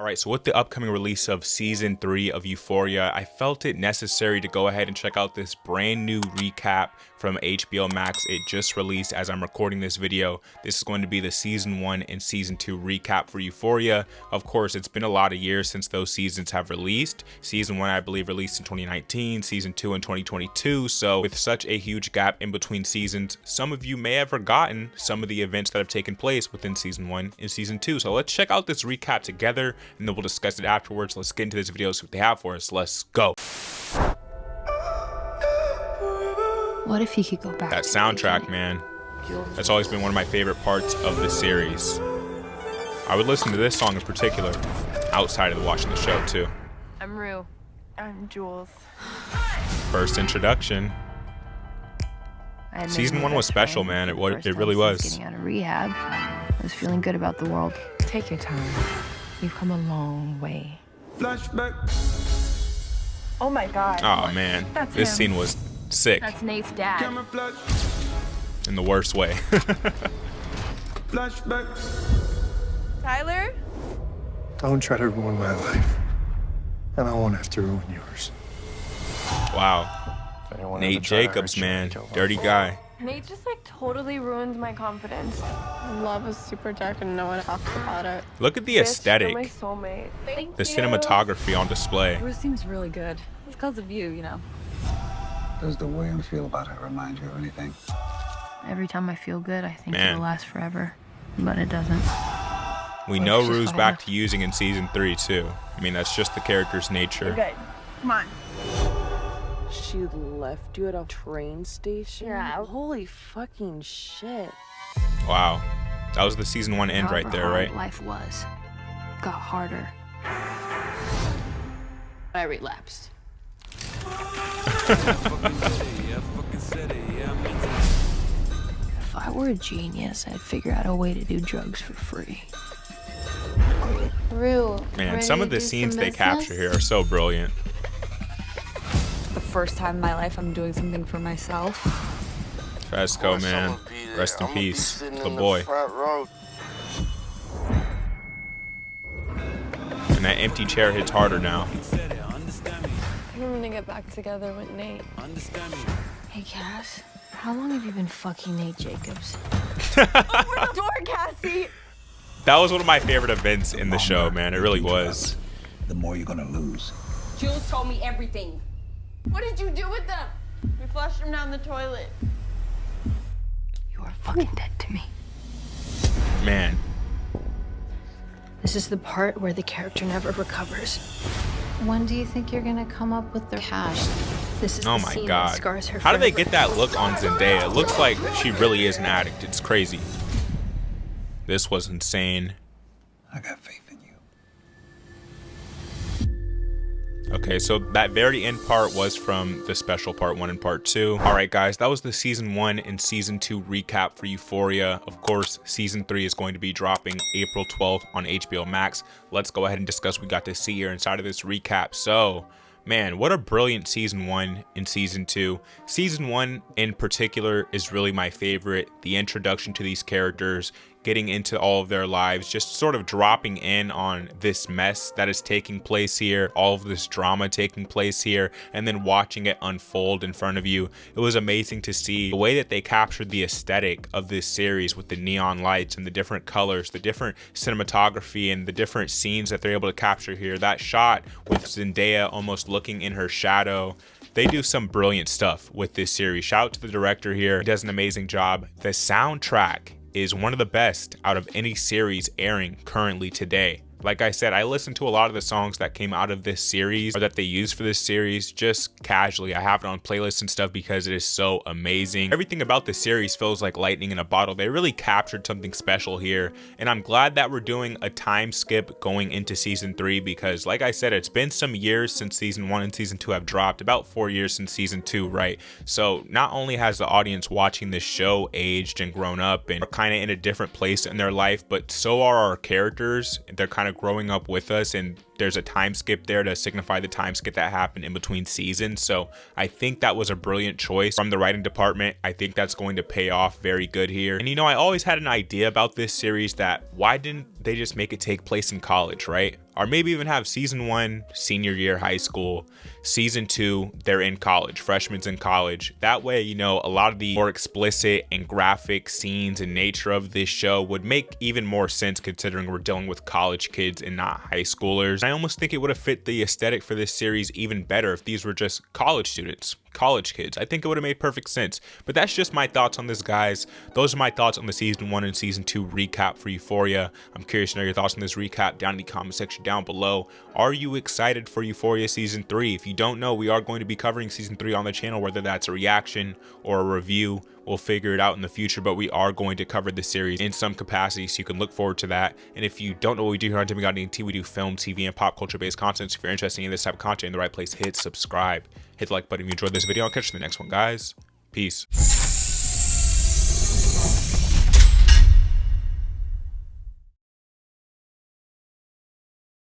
Alright, so with the upcoming release of season 3 of Euphoria, I felt it necessary to go ahead and check out this brand new recap from HBO Max. It just released as I'm recording this video. This is going to be the season 1 and season 2 recap for Euphoria. Of course, it's been a lot of years since those seasons have released. Season 1, I believe, released in 2019, season 2 in 2022. So with such a huge gap in between seasons, some of you may have forgotten some of the events that have taken place within season 1 and season 2. So let's check out this recap together, and then we'll discuss it afterwards. Let's get into this video, see what they have for us. Let's go. What if he could go back? That soundtrack, man. That's always been one of my favorite parts of the series. I would listen to this song in particular, outside of watching the show too. I'm Rue. I'm Jules. First introduction. Season 1 was special, man. It really was. Getting out of rehab, I was feeling good about the world. Take your time. You've come a long way. Flashback. Oh my God. Oh man, this scene was sick. That's Nate's dad. Camera flash. In the worst way. Flashback. Tyler? Don't try to ruin my life, and I won't have to ruin yours. Wow. Nate Jacobs, man. Dirty guy. Nate just like totally ruined my confidence. Love is super dark and no one talks about it. Look at the aesthetic. You're my soulmate. Thank The you. cinematography on display. Bruce seems really good. It's because of you, you know. Does the way I feel about it remind you of anything? Every time I feel good, I think Man. it'll last forever, but it doesn't. We know Rue's back to using in season 3 too. I mean, that's just the character's nature. Good. Come on. She left you at a train station? Yeah. Holy fucking shit. Wow. That was the season 1 end right However there, hard right? life was, got harder. I relapsed. If I were a genius, I'd figure out a way to do drugs for free. Rue. Man, some of the scenes they capture here are so brilliant. The first time in my life I'm doing something for myself. Fesco, man. Rest in peace. The boy. And that empty chair hits harder now. I'm gonna get back together with Nate. Hey, Cass, how long have you been fucking Nate Jacobs? Open the door, Cassie! That was one of my favorite events in the show, man. It really was. The more you're gonna lose. Jules told me everything. What did you do with them? We flushed them down the toilet. You are fucking dead to me. Man. This is the part where the character never recovers. When do you think you're gonna come up with the cash? This is Oh the my scene God. that scars her How do they forever. get that look on Zendaya? It looks like she really is an addict. It's crazy. This was insane. I got faith in you. Okay, so that very end part was from the special part 1 and part 2. All right, guys, that was the season 1 and season 2 recap for Euphoria. Of course, season 3 is going to be dropping April 12th on HBO Max. Let's go ahead and discuss what we got to see here inside of this recap. So, man, what a brilliant season 1 and season 2. Season 1 in particular is really my favorite. The introduction to these characters, getting into all of their lives, just sort of dropping in on this mess that is taking place here, all of this drama taking place here, and then watching it unfold in front of you. It was amazing to see the way that they captured the aesthetic of this series with the neon lights and the different colors, the different cinematography, and the different scenes that they're able to capture here. That shot with Zendaya almost looking in her shadow. They do some brilliant stuff with this series. Shout out to the director here. He does an amazing job. The soundtrack is one of the best out of any series airing currently today. Like I said, I listened to a lot of the songs that came out of this series or that they used for this series just casually. I have it on playlists and stuff because it is so amazing. Everything about the series feels like lightning in a bottle. They really captured something special here, and I'm glad that we're doing a time skip going into season 3 because, like I said, it's been some years since season 1 and season 2 have dropped, about 4 years since season 2, right? So not only has the audience watching this show aged and grown up and are kind of in a different place in their life, but so are our characters. They're kind of growing up with us, and there's a time skip there to signify the time skip that happened in between seasons. So I think that was a brilliant choice from the writing department. I think that's going to pay off very good here. And you know, I always had an idea about this series that why didn't they just make it take place in college, right? or maybe even have season 1 senior year high school, season 2 they're in college, freshmen's in college. That way, you know, a lot of the more explicit and graphic scenes and nature of this show would make even more sense considering we're dealing with college kids and not high schoolers. I almost think it would have fit the aesthetic for this series even better if these were just college students, college kids. I think it would have made perfect sense. But that's just my thoughts on this, guys. Those are my thoughts on the season 1 and season 2 recap for Euphoria. I'm curious to know your thoughts on this recap down in the comment section down below. Are you excited for Euphoria season 3? If you don't know, we are going to be covering season 3 on the channel, whether that's a reaction or a review. We'll figure it out in the future, but we are going to cover the series in some capacity, so you can look forward to that. And if you don't know what we do here on Demigod, we do film, TV, and pop culture based content. So if you're interested in this type of content in the right place, hit subscribe, hit the like button if you enjoyed this video. I'll catch you in the next one, guys. Peace.